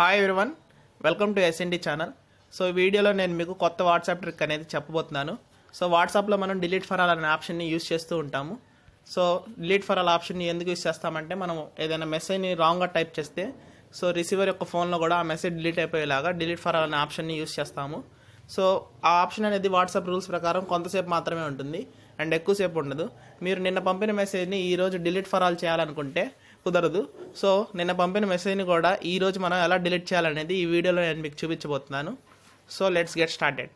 Hi everyone, welcome to SNT channel. So ఈ వీడియోలో నేను మీకు కొత్త వాట్సాప్ ట్రిక్ అనేది చెప్పబోతున్నాను. సో వాట్సాప్లో మనం డిలీట్ ఫర్ ఆల్ అనే ఆప్షన్ని యూస్ చేస్తూ ఉంటాము. సో డిలీట్ ఫర్ ఆల్ ఆప్షన్ని ఎందుకు యూస్ చేస్తామంటే మనం ఏదైనా మెసేజ్ని రాంగ్గా టైప్ చేస్తే సో రిసీవర్ యొక్క ఫోన్లో కూడా ఆ మెసేజ్ డిలీట్ అయిపోయేలాగా డిలీట్ ఫర్ ఆల్ అనే ఆప్షన్ని యూస్ చేస్తాము. సో ఆ ఆప్షన్ అనేది వాట్సాప్ రూల్స్ ప్రకారం కొంతసేపు మాత్రమే ఉంటుంది అండ్ ఎక్కువసేపు ఉండదు. మీరు నిన్న పంపిన మెసేజ్ని ఈరోజు డిలీట్ ఫర్ ఆల్ చేయాలనుకుంటే కుదరదు. సో నిన్న పంపిన మెసేజ్ని కూడా ఈరోజు మనం ఎలా డిలీట్ చేయాలనేది ఈ వీడియోలో నేను మీకు చూపించబోతున్నాను. So let's get started.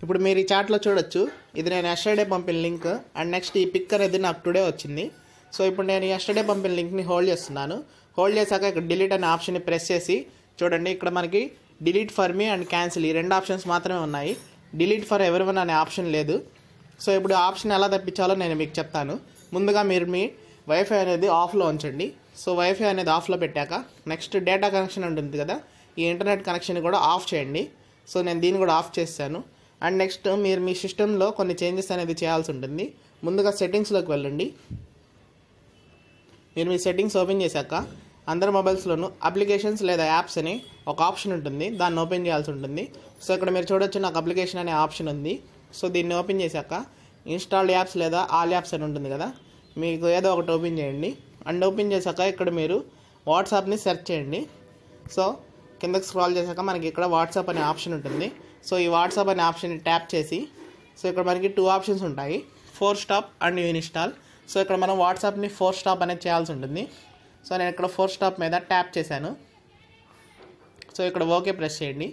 ఇప్పుడు మీరు ఈ చాట్లో చూడొచ్చు, ఇది నేను ఎస్టర్డే పంపిన లింక్ అండ్ నెక్స్ట్ ఈ పిక్ అనేది నాకు టుడే వచ్చింది. సో ఇప్పుడు నేను ఎస్టర్డే పంపిన లింక్ని హోల్డ్ చేస్తున్నాను. హోల్డ్ చేశాక ఇక్కడ డిలీట్ అనే ఆప్షన్ని ప్రెస్ చేసి చూడండి, ఇక్కడ మనకి delete for me and cancel ఈ రెండు ఆప్షన్స్ మాత్రమే ఉన్నాయి. డిలీట్ ఫర్ ఎవరివన్ అనే ఆప్షన్ లేదు. సో ఇప్పుడు ఆప్షన్ ఎలా తప్పించాలో నేను మీకు చెప్తాను. ముందుగా మీరు మీ వైఫై అనేది ఆఫ్లో ఉంచండి. సో వైఫై అనేది ఆఫ్లో పెట్టాక నెక్స్ట్ డేటా కనెక్షన్ ఉంటుంది కదా, ఈ ఇంటర్నెట్ కనెక్షన్ కూడా ఆఫ్ చేయండి. సో నేను దీన్ని కూడా ఆఫ్ చేశాను. అండ్ నెక్స్ట్ మీరు మీ సిస్టంలో కొన్ని చేంజెస్ అనేది చేయాల్సి ఉంటుంది. ముందుగా సెట్టింగ్స్లోకి వెళ్ళండి. మీరు మీ సెట్టింగ్స్ ఓపెన్ చేశాక అందరి మొబైల్స్లోనూ అప్లికేషన్స్ లేదా యాప్స్ అని ఒక ఆప్షన్ ఉంటుంది, దాన్ని ఓపెన్ చేయాల్సి ఉంటుంది. సో ఇక్కడ మీరు చూడొచ్చు, నాకు అప్లికేషన్ అనే ఆప్షన్ ఉంది. సో దీన్ని ఓపెన్ చేశాక ఇన్స్టాల్డ్ యాప్స్ లేదా ఆల్ యాప్స్ అని ఉంటుంది కదా, మీకు ఏదో ఒకటి ఓపెన్ చేయండి. అండ్ ఓపెన్ చేశాక ఇక్కడ మీరు వాట్సాప్ని సెర్చ్ చేయండి. సో కిందకి స్క్రాల్ చేశాక మనకి ఇక్కడ వాట్సాప్ అనే ఆప్షన్ ఉంటుంది. సో ఈ వాట్సాప్ అనే ఆప్షన్ని ట్యాప్ చేసి సో ఇక్కడ మనకి 2 ఆప్షన్స్ ఉంటాయి, 4 స్టాప్ అండ్ ఇన్స్టాల్. సో ఇక్కడ మనం వాట్సాప్ని 4 స్టాప్ అనేది చేయాల్సి ఉంటుంది. సో నేను ఇక్కడ 4 స్టాప్ మీద ట్యాప్ చేశాను. సో ఇక్కడ ఓకే ప్రెస్ చేయండి.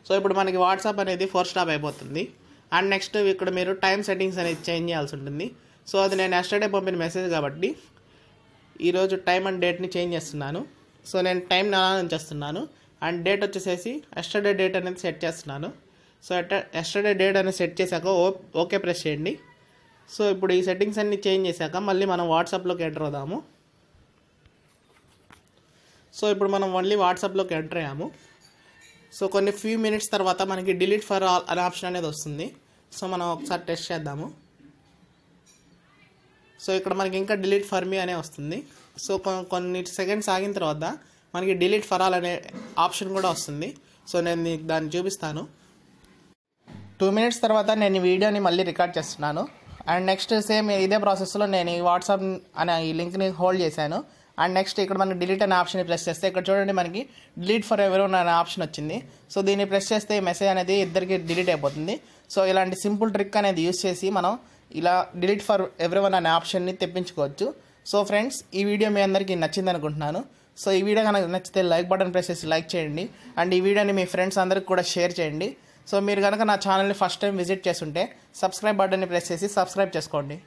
సో ఇప్పుడు మనకి వాట్సాప్ అనేది 4 స్టాప్ అయిపోతుంది. అండ్ నెక్స్ట్ ఇక్కడ మీరు టైం సెట్టింగ్స్ అనేది చేంజ్ చేయాల్సి ఉంటుంది. సో అది నేను ఎస్టర్డే పంపిన మెసేజ్ కాబట్టి ఈరోజు టైం అండ్ డేట్ని చేంజ్ చేస్తున్నాను. సో నేను టైం చేస్తున్నాను అండ్ డేట్ వచ్చేసేసి ఎస్టర్డే డేట్ అనేది సెట్ చేస్తున్నాను. సో ఎస్టర్డే డేట్ అనేది సెట్ చేశాక ఓకే ప్రెస్ చేయండి. సో ఇప్పుడు ఈ సెట్టింగ్స్ అన్ని చేంజ్ చేశాక మళ్ళీ మనం వాట్సాప్లోకి ఎంటర్ అవుదాము. సో ఇప్పుడు మనం ఓన్లీ వాట్సాప్లోకి ఎంటర్ అయ్యాము. సో కొన్ని ఫ్యూ మినిట్స్ తర్వాత మనకి డిలీట్ ఫర్ ఆల్ అనే ఆప్షన్ అనేది వస్తుంది. సో మనం ఒకసారి టెస్ట్ చేద్దాము. సో ఇక్కడ మనకి ఇంకా డిలీట్ ఫర్ మీ అనే వస్తుంది. సో కొన్ని సెకండ్స్ ఆగిన తర్వాత మనకి డిలీట్ ఫర్ ఆల్ అనే ఆప్షన్ కూడా వస్తుంది. సో నేను మీకు దాన్ని చూపిస్తాను. 2 మినిట్స్ తర్వాత నేను ఈ వీడియోని మళ్ళీ రికార్డ్ చేస్తున్నాను. అండ్ నెక్స్ట్ సేమ్ ఇదే ప్రాసెస్లో నేను ఈ వాట్సాప్ అనే ఈ లింక్ని హోల్డ్ చేశాను. అండ్ నెక్స్ట్ ఇక్కడ మనకి డిలీట్ అనే ఆప్షన్ ప్రెస్ చేస్తే ఇక్కడ చూడండి, మనకి డిలీట్ ఫర్ ఎవరివన్ అనే ఆప్షన్ వచ్చింది. సో దీన్ని ప్రెస్ చేస్తే ఈ మెసేజ్ అనేది ఇద్దరికి డిలీట్ అయిపోతుంది. సో ఇలాంటి సింపుల్ ట్రిక్ అనేది యూస్ చేసి మనం ఇలా డిలీట్ ఫర్ ఎవరివన్ అనే ఆప్షన్ని తెప్పించుకోవచ్చు. సో ఫ్రెండ్స్, ఈ వీడియో మీ అందరికీ నచ్చింది అనుకుంటున్నాను. సో ఈ వీడియో కనుక నచ్చితే లైక్ బటన్ ప్రెస్ చేసి లైక్ చేయండి అండ్ ఈ వీడియోని మీ ఫ్రెండ్స్ అందరికి కూడా షేర్ చేయండి. సో మీరు కనుక నా ఛానల్ని ఫస్ట్ టైం విజిట్ చేస్తుంటే సబ్స్క్రైబ్ బటన్ని ప్రెస్ చేసి సబ్స్క్రైబ్ చేసుకోండి.